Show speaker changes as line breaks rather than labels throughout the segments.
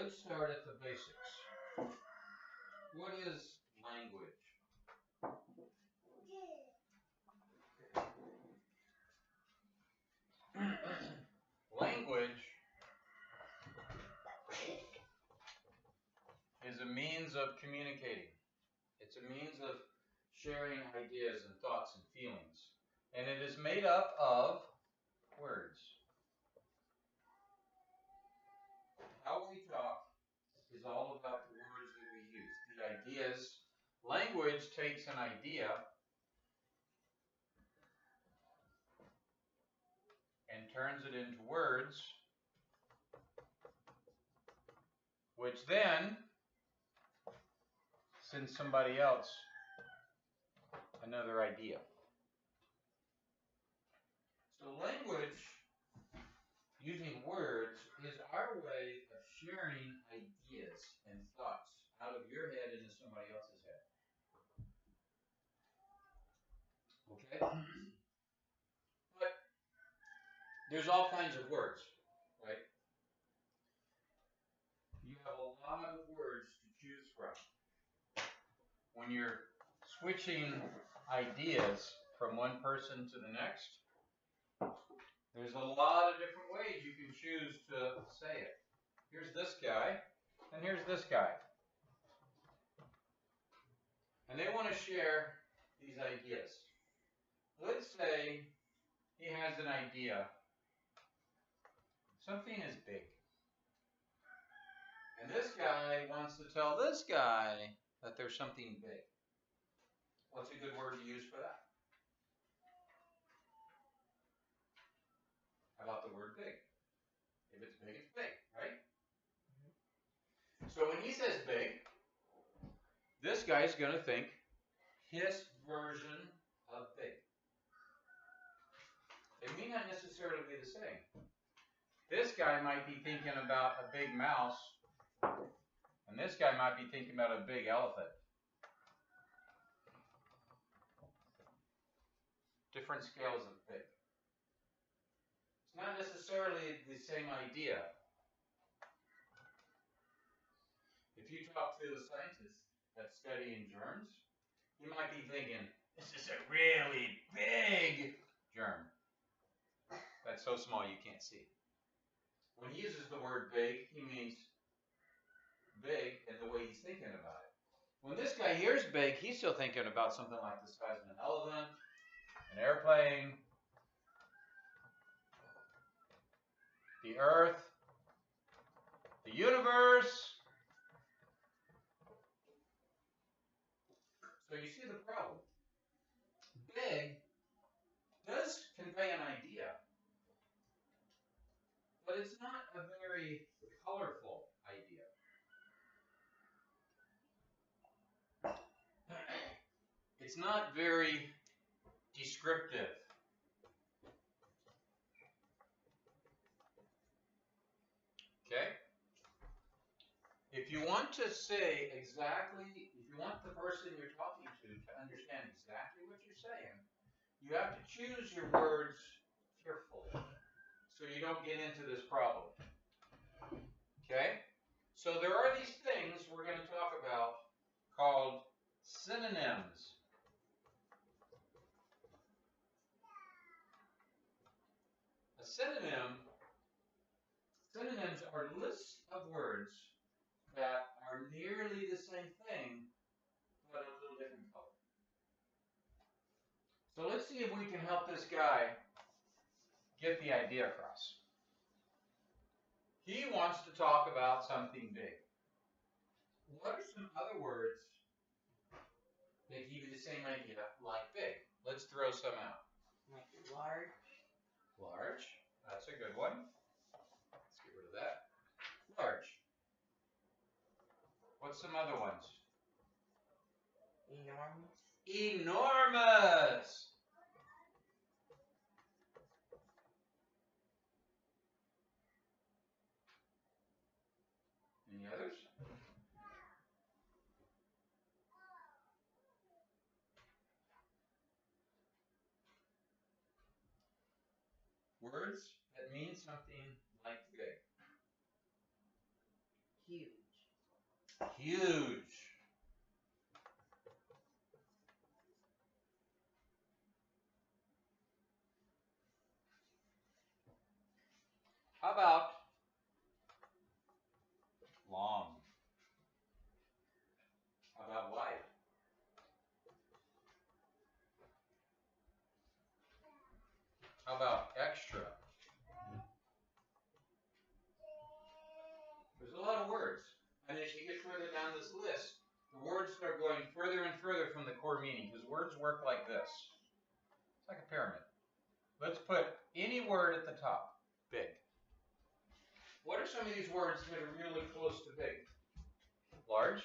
let's start at the basics. What is language? Language is a means of communicating. It's a means of sharing ideas and thoughts and feelings. And it is made up of words. How we talk is all about the words that we use, the ideas. Language takes an idea and turns it into words, which then sends somebody else another idea. So language, using words, is our way of sharing ideas and thoughts out of your head into somebody else's head. Okay? But there's all kinds of words, right? You have a lot of words to choose from. When you're switching ideas from one person to the next, there's a lot of different ways you can choose to say it. Here's this guy, and here's this guy. And they want to share these ideas. Let's say he has an idea. Something is big. And this guy wants to tell this guy that there's something big. What's a good word to use for that? How about the word big? If it's big, it's big, right? So when he says big, this guy's going to think his version of big. It may not necessarily be the same. This guy might be thinking about a big mouse, and this guy might be thinking about a big elephant. Different scales of big. It's not necessarily the same idea. If you talk to a scientist that's studying germs, he might be thinking, this is a really big germ that's so small you can't see it. When he uses the word big, he means big in the way he's thinking about it. When this guy hears big, he's still thinking about something like the size of an elephant, an airplane, the earth, the universe. So you see the problem. Big does convey an idea, but it's not a very colorful idea. It's not very descriptive. Okay? If you want to say exactly, if you want the person you're talking to understand exactly what you're saying, you have to choose your words carefully so you don't get into this problem. Okay? So there are these things we're going to talk about called synonyms. A synonym, synonyms are lists of words that are nearly the same thing, but a little different color. So let's see if we can help this guy get the idea across. He wants to talk about something big. What are some other words that give you the same idea, like big? Let's throw some out.
Like large.
Large. That's a good one. Let's get rid of that. Large. What's some other ones?
Enormous.
Enormous. Any others? Words that mean something like big.
Huge.
Huge. How about long? How about wide? How about extra? There's a lot of words. And as you get further down this list, the words start going further and further from the core meaning, because words work like this. It's like a pyramid. Let's put any word at the top. Big. What are some of these words that are really close to big? Large.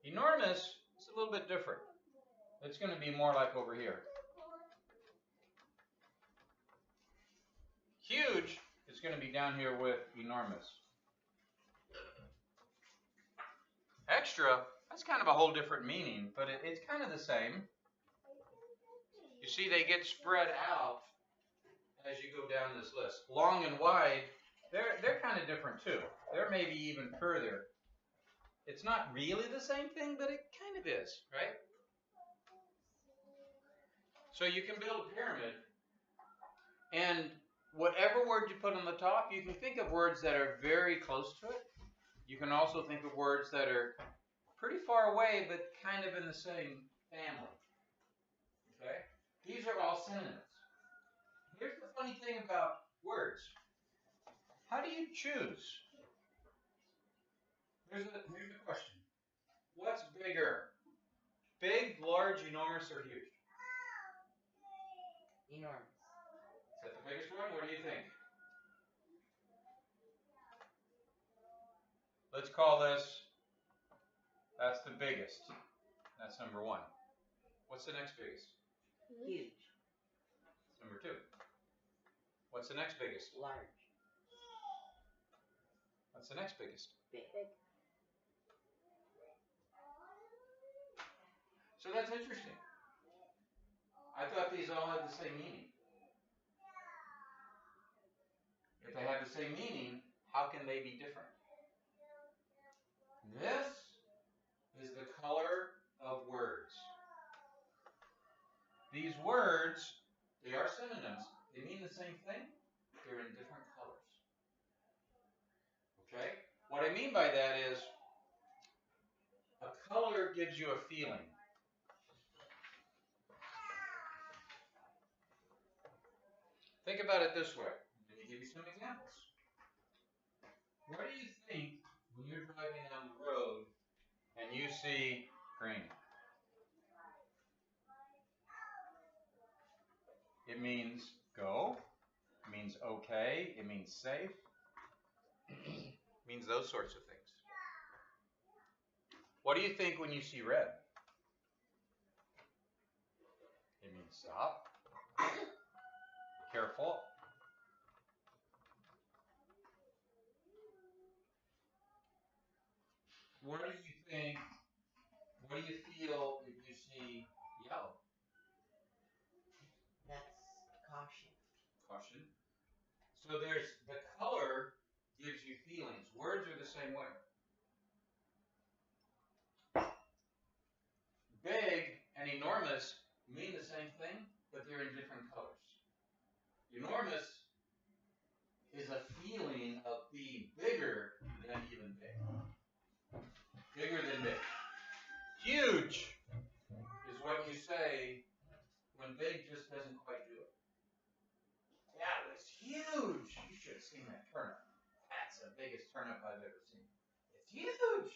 Enormous is a little bit different. It's going to be more like over here. Huge is going to be down here with enormous. Extra, that's kind of a whole different meaning, but it's kind of the same. You see, they get spread out as you go down this list. Long and wide, they're kind of different too. They're maybe even further. It's not really the same thing, but it kind of is, right? So you can build a pyramid, and whatever word you put on the top, you can think of words that are very close to it. You can also think of words that are pretty far away, but kind of in the same family. Okay? These are all synonyms. Here's the funny thing about words. How do you choose? Here's the question. What's bigger? Big, large, enormous, or huge?
Enormous.
Is that the biggest one? What do you think? Let's call this, that's the biggest. That's number one. What's the next biggest?
Huge.
Number two. What's the next biggest?
Large.
What's the next biggest?
Big.
So that's interesting. I thought these all had the same meaning. If they have the same meaning, how can they be different? This is the color of words. These words, they are synonyms. They mean the same thing. They're in different colors. Okay? What I mean by that is, a color gives you a feeling. Think about it this way. Let me give you some examples. What do you think when you're driving down the road and you see green? It means go. It means okay. It means safe. It means those sorts of things. What do you think when you see red? It means stop. Careful. What do you think, what do you feel if you see yellow?
That's caution.
Caution. So there's, the color gives you feelings. Words are the same way. Big and enormous mean the same thing, but they're in different colors. Enormous is a feeling of being bigger than even big. Bigger than big. Huge is what you say when big just doesn't quite do it. That was huge. You should have seen that turnip. That's the biggest turnip I've ever seen. It's huge.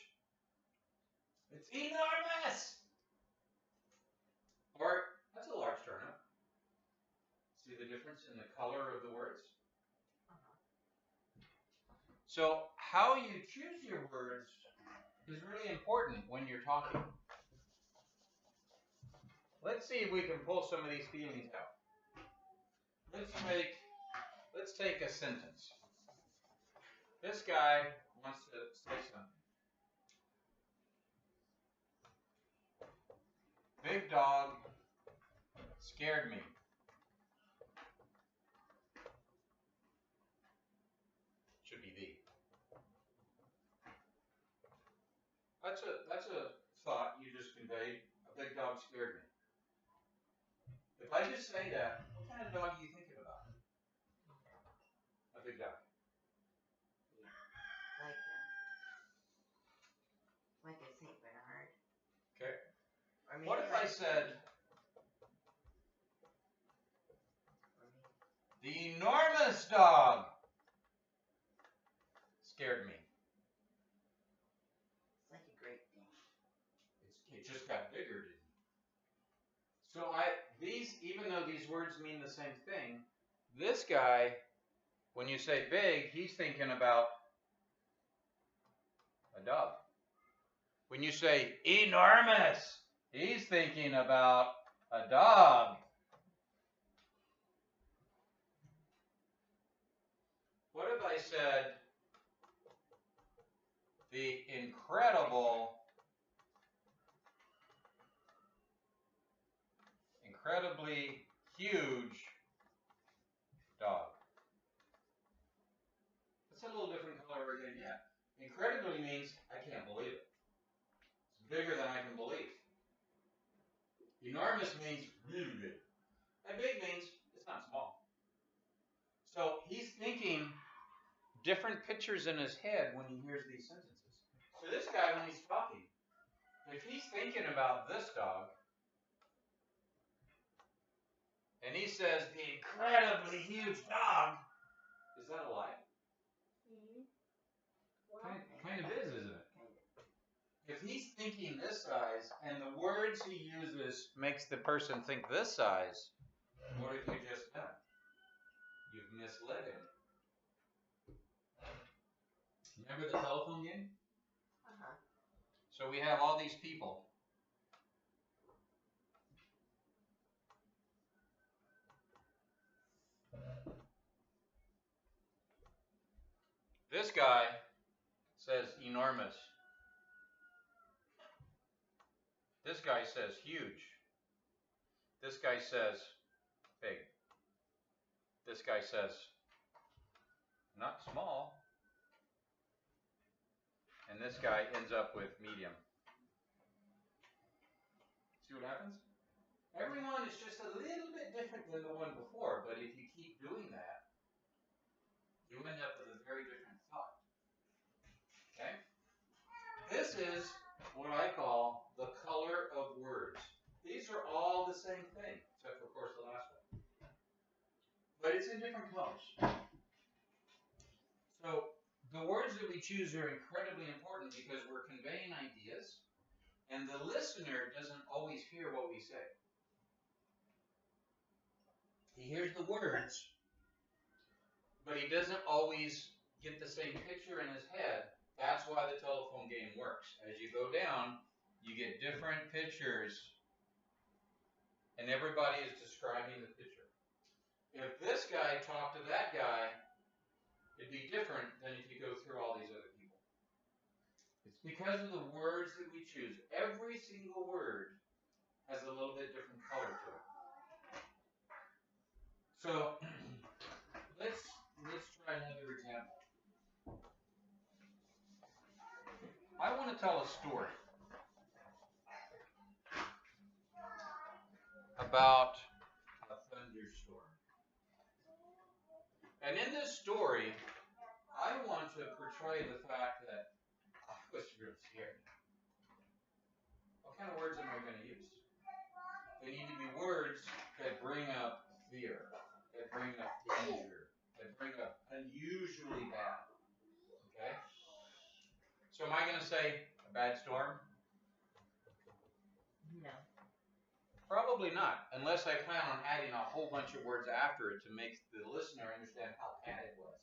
It's enormous. Or, that's a large turnip. See the difference in the color of the words? So, how you choose your words is really important when you're talking. Let's see if we can pull some of these feelings out. Let's take a sentence. This guy wants to say something. Big dog scared me. Should be the. That's a thought you just conveyed. A big dog scared me. If I just say that, what kind of dog are you thinking about? A big dog.
Like a Saint Bernard.
Okay.
Or maybe
What if I said the enormous dog scared me?
It's like a great thing.
It just got bigger, didn't it? So even though these words mean the same thing, this guy, when you say big, he's thinking about a dog. When you say enormous, he's thinking about a dog. What if I said the incredibly huge dog? That's a little different color again, yeah. Incredibly means I can't believe it. It's bigger than I can believe. Enormous means really big. And big means it's not small. So he's thinking different pictures in his head when he hears these sentences. So this guy, when he's talking, if he's thinking about this dog, and he says the incredibly huge dog, is that a lie? Kind of is, isn't it? If he's thinking this size, and the words he uses makes the person think this size, what have you just done? You've misled him. Remember the telephone game?
Uh-huh.
So we have all these people. This guy says enormous. This guy says huge. This guy says big. This guy says not small. And this guy ends up with medium. See what happens? Everyone is just a little bit different than the one before, but if you keep doing that, you end up with a very different thought. Okay? This is what I call the color of words. These are all the same thing, except for, of course, the last one. But it's in different colors. So the words that we choose are incredibly important because we're conveying ideas, and the listener doesn't always hear what we say. He hears the words, but he doesn't always get the same picture in his head. That's why the telephone game works. As you go down, you get different pictures, and everybody is describing the picture. If this guy talked to that guy, it'd be different than if you go through all these other people. It's because of the words that we choose. Every single word has a little bit different color to it. So let's try another example. I want to tell a story about a thunderstorm. And in this story, I want to portray the fact that I was really scared. What kind of words am I going to use? They need to be words that bring up fear, that bring up danger, that bring up unusually bad. Okay? So am I going to say a bad storm?
No.
Probably not, unless I plan on adding a whole bunch of words after it to make the listener understand how bad it was.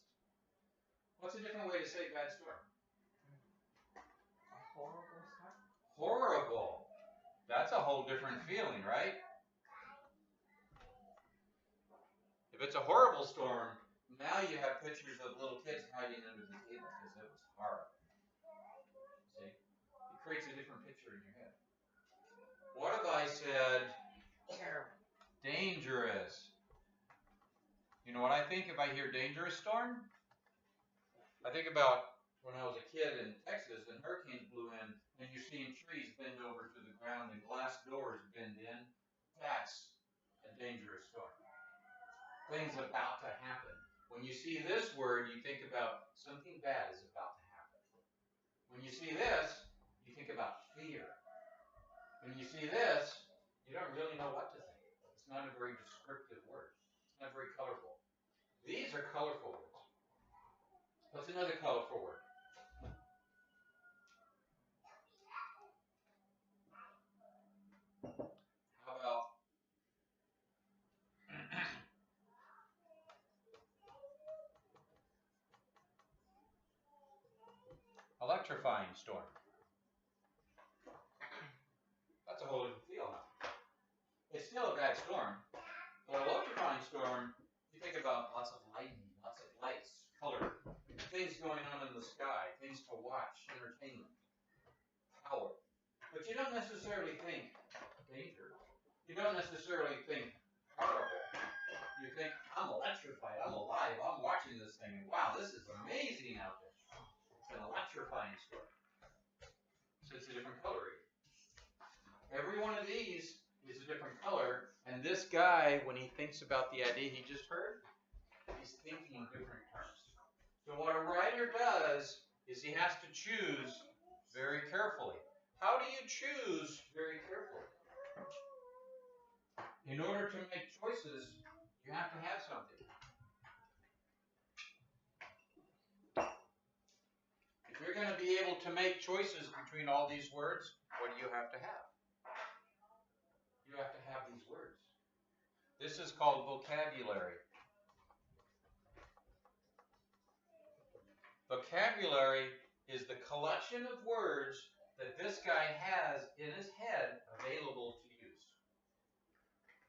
What's a different way to say bad storm?
A horrible storm?
Horrible. That's a whole different feeling, right? If it's a horrible storm, now you have pictures of little kids hiding under the table because it was horrible. See? It creates a different picture in your head. What if I said
Terrible.
dangerous? You know what I think if I hear dangerous storm? I think about when I was a kid in Texas and hurricanes blew in and you're seeing trees bend over to the ground and glass doors bend in, that's a dangerous storm. Things about to happen. When you see this word, you think about something bad is about to happen. When you see this, you think about fear. When you see this, you don't really know what to think. It's not a very descriptive word. It's not very colorful. These are colorful words. What's another colorful word? How about electrifying storm? That's a whole different feel now. It's still a bad storm, but electrifying storm, you think about lots of lightning, lots of lights, color, things going on in the sky, things to watch, entertainment, power. But you don't necessarily think danger. You don't necessarily think horrible. You think, I'm electrified, I'm alive, I'm watching this thing, and wow, this is amazing out there. It's an electrifying storm. So it's a different color. Every one of these is a different color, and this guy, when he thinks about the idea he just heard, he's thinking in different terms. So what a writer does is he has to choose very carefully. How do you choose very carefully? In order to make choices, you have to have something. If you're going to be able to make choices between all these words, what do you have to have? You have to have these words. This is called vocabulary. Vocabulary is the collection of words that this guy has in his head available to use.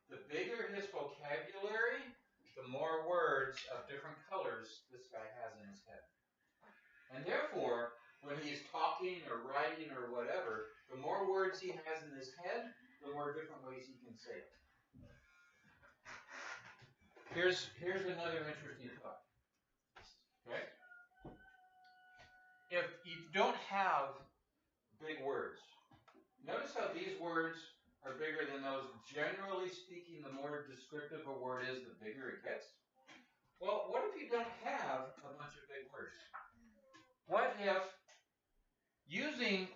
The bigger his vocabulary, the more words of different colors this guy has in his head. And therefore, when he's talking or writing or whatever, the more words he has in his head, the more different ways he can say it. Here's another interesting thought. Okay? If you don't have big words, notice how these words are bigger than those. Generally speaking, the more descriptive a word is, the bigger it gets. Well, what if you don't have a bunch of big words? What if using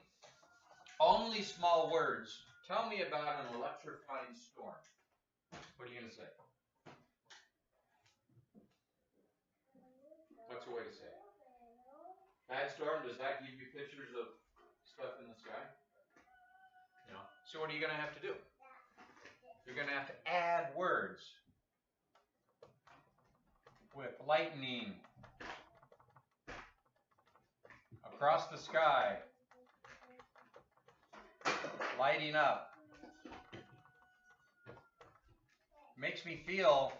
only small words, tell me about an electrifying storm. What are you going to say? What's the way to say it? Bad storm, does that give you pictures of stuff in the sky? No. So what are you going to have to do? You're going to have to add words. With lightning, across the sky, lighting up. Makes me feel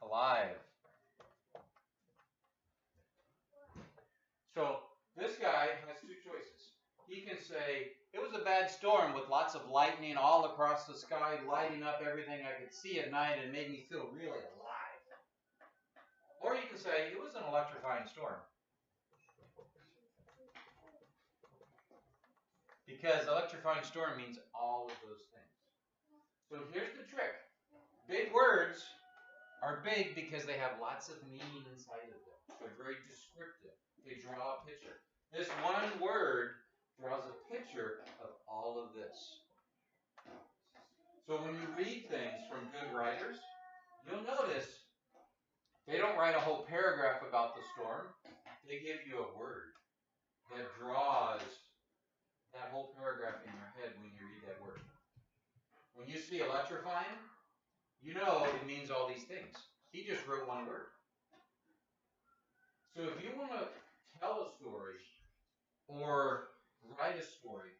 alive. So this guy has two choices. He can say, it was a bad storm with lots of lightning all across the sky, lighting up everything I could see at night and made me feel really alive. Or you can say, it was an electrifying storm. Because electrifying storm means all of those things. So here's the trick. Big words are big because they have lots of meaning inside of them. They're very descriptive. They draw a picture. This one word draws a picture of all of this. So when you read things from good writers, you'll notice they don't write a whole paragraph about the storm. They give you a word that draws that whole paragraph in your head when you read that word. When you see electrifying, you know it means all these things. He just wrote one word. So if you want to tell a story or write a story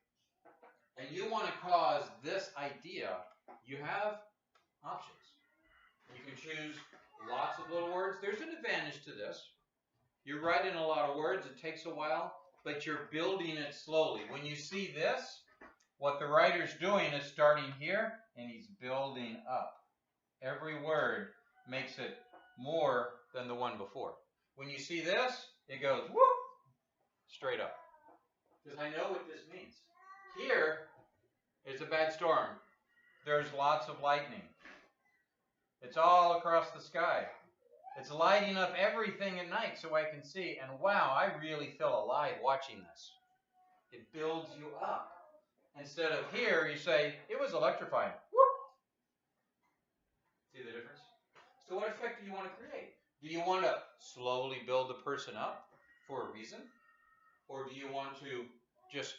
and you want to cause this idea, you have options. You can choose lots of little words. There's an advantage to this. You're writing a lot of words. It takes a while, but you're building it slowly. When you see this, what the writer's doing is starting here, and he's building up. Every word makes it more than the one before. When you see this, it goes whoop, straight up. Because I know what this means. Here, it's a bad storm. There's lots of lightning. It's all across the sky. It's lighting up everything at night so I can see. And wow, I really feel alive watching this. It builds you up. Instead of here, you say, it was electrifying. Whoop! See the difference? So what effect do you want to create? Do you want to slowly build the person up for a reason? Or do you want to just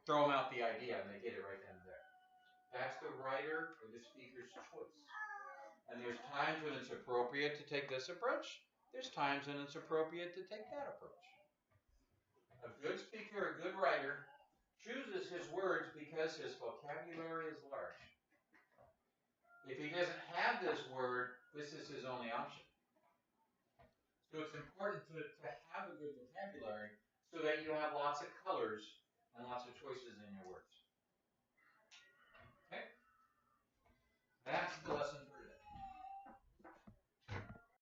throw them out the idea and they get it right then and there? That's the writer or the speaker's choice. And there's times when it's appropriate to take this approach. There's times when it's appropriate to take that approach. A good speaker, a good writer, chooses his words because his vocabulary is large. If he doesn't have this word, this is his only option. So it's important to have a good vocabulary so that you have lots of colors and lots of choices in your words. Okay? That's the lesson